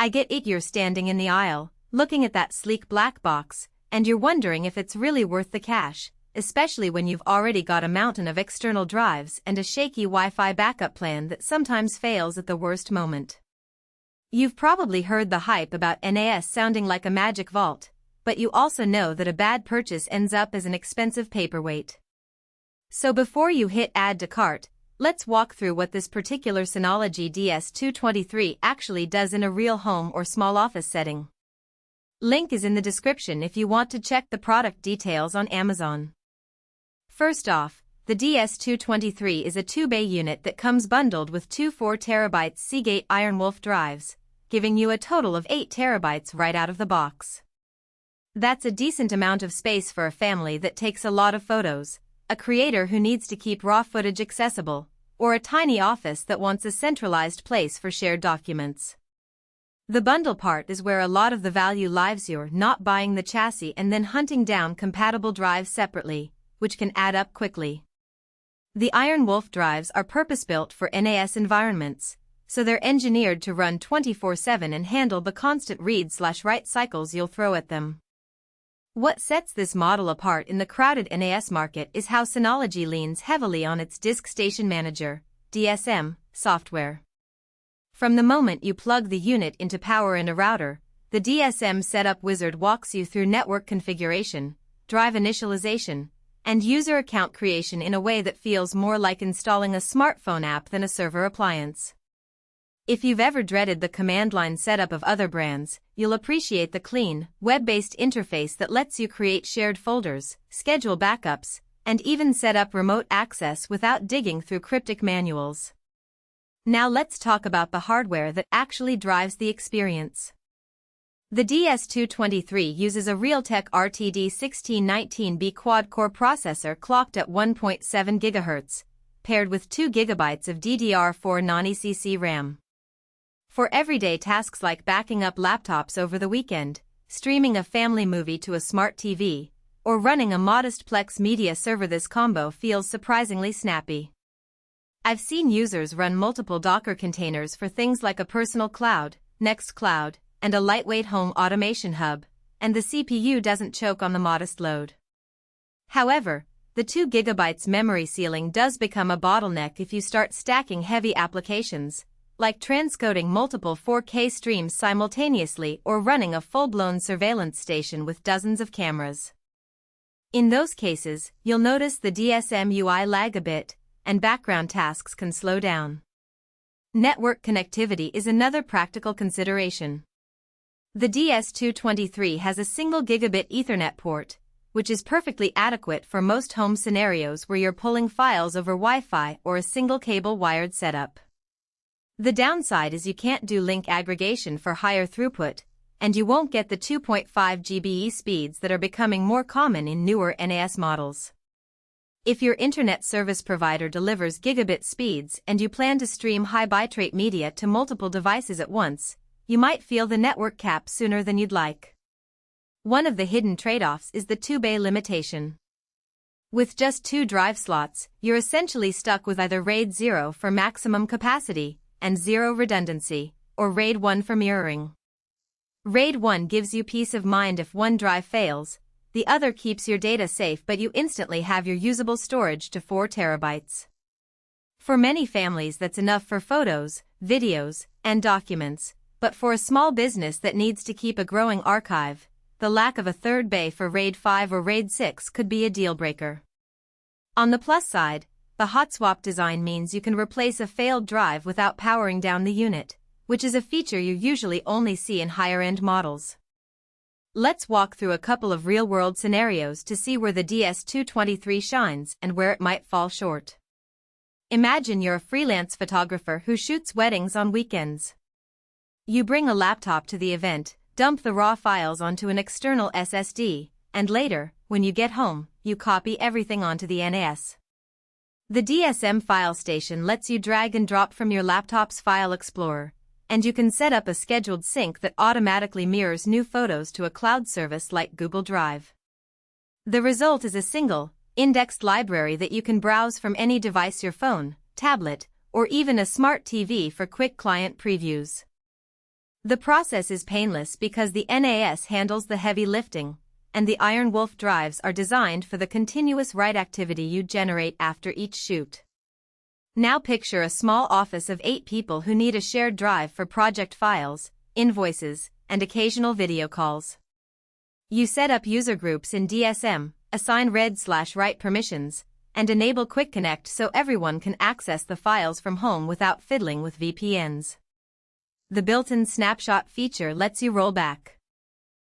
I get it, you're standing in the aisle, looking at that sleek black box, and you're wondering if it's really worth the cash, especially when you've already got a mountain of external drives and a shaky Wi-Fi backup plan that sometimes fails at the worst moment. You've probably heard the hype about NAS sounding like a magic vault, but you also know that a bad purchase ends up as an expensive paperweight. So before you hit add to cart, let's walk through what this particular Synology DS223 actually does in a real home or small office setting. Link is in the description if you want to check the product details on Amazon. First off, the DS223 is a 2-bay unit that comes bundled with two 4TB Seagate IronWolf drives, giving you a total of 8 TB right out of the box. That's a decent amount of space for a family that takes a lot of photos, a creator who needs to keep raw footage accessible, or a tiny office that wants a centralized place for shared documents. The bundle part is where a lot of the value lies. You're not buying the chassis and then hunting down compatible drives separately, which can add up quickly. The IronWolf drives are purpose-built for NAS environments, so they're engineered to run 24/7 and handle the constant read/write cycles you'll throw at them. What sets this model apart in the crowded NAS market is how Synology leans heavily on its Diskstation Manager (DSM) software. From the moment you plug the unit into power and a router, the DSM setup wizard walks you through network configuration, drive initialization, and user account creation in a way that feels more like installing a smartphone app than a server appliance. If you've ever dreaded the command line setup of other brands, you'll appreciate the clean, web-based interface that lets you create shared folders, schedule backups, and even set up remote access without digging through cryptic manuals. Now let's talk about the hardware that actually drives the experience. The DS223 uses a Realtek RTD1619B quad-core processor clocked at 1.7 GHz, paired with 2 GB of DDR4 non-ECC RAM. For everyday tasks like backing up laptops over the weekend, streaming a family movie to a smart TV, or running a modest Plex media server, this combo feels surprisingly snappy. I've seen users run multiple Docker containers for things like a personal cloud, Nextcloud, and a lightweight home automation hub, and the CPU doesn't choke on the modest load. However, the 2 GB memory ceiling does become a bottleneck if you start stacking heavy applications, like transcoding multiple 4K streams simultaneously or running a full-blown surveillance station with dozens of cameras. In those cases, you'll notice the DSM UI lag a bit, and background tasks can slow down. Network connectivity is another practical consideration. The DS223 has a single gigabit Ethernet port, which is perfectly adequate for most home scenarios where you're pulling files over Wi-Fi or a single cable wired setup. The downside is you can't do link aggregation for higher throughput, and you won't get the 2.5 GBE speeds that are becoming more common in newer NAS models. If your internet service provider delivers gigabit speeds and you plan to stream high bitrate media to multiple devices at once, you might feel the network cap sooner than you'd like. One of the hidden trade-offs is the 2-bay limitation. With just 2 drive slots, you're essentially stuck with either RAID 0 for maximum capacity and 0 redundancy, or RAID 1 for mirroring. RAID 1 gives you peace of mind if one drive fails, the other keeps your data safe, but you instantly have your usable storage to 4 TB. For many families that's enough for photos, videos, and documents, but for a small business that needs to keep a growing archive, the lack of a third bay for RAID 5 or RAID 6 could be a deal-breaker. On the plus side, the HotSwap design means you can replace a failed drive without powering down the unit, which is a feature you usually only see in higher-end models. Let's walk through a couple of real-world scenarios to see where the DS223 shines and where it might fall short. Imagine you're a freelance photographer who shoots weddings on weekends. You bring a laptop to the event, dump the raw files onto an external SSD, and later, when you get home, you copy everything onto the NAS. The DSM file station lets you drag and drop from your laptop's file explorer, and you can set up a scheduled sync that automatically mirrors new photos to a cloud service like Google Drive. The result is a single, indexed library that you can browse from any device, your phone, tablet, or even a smart TV for quick client previews. The process is painless because the NAS handles the heavy lifting, and the IronWolf drives are designed for the continuous write activity you generate after each shoot. Now picture a small office of 8 people who need a shared drive for project files, invoices, and occasional video calls. You set up user groups in DSM, assign read/write permissions, and enable Quick Connect so everyone can access the files from home without fiddling with VPNs. The built-in snapshot feature lets you roll back,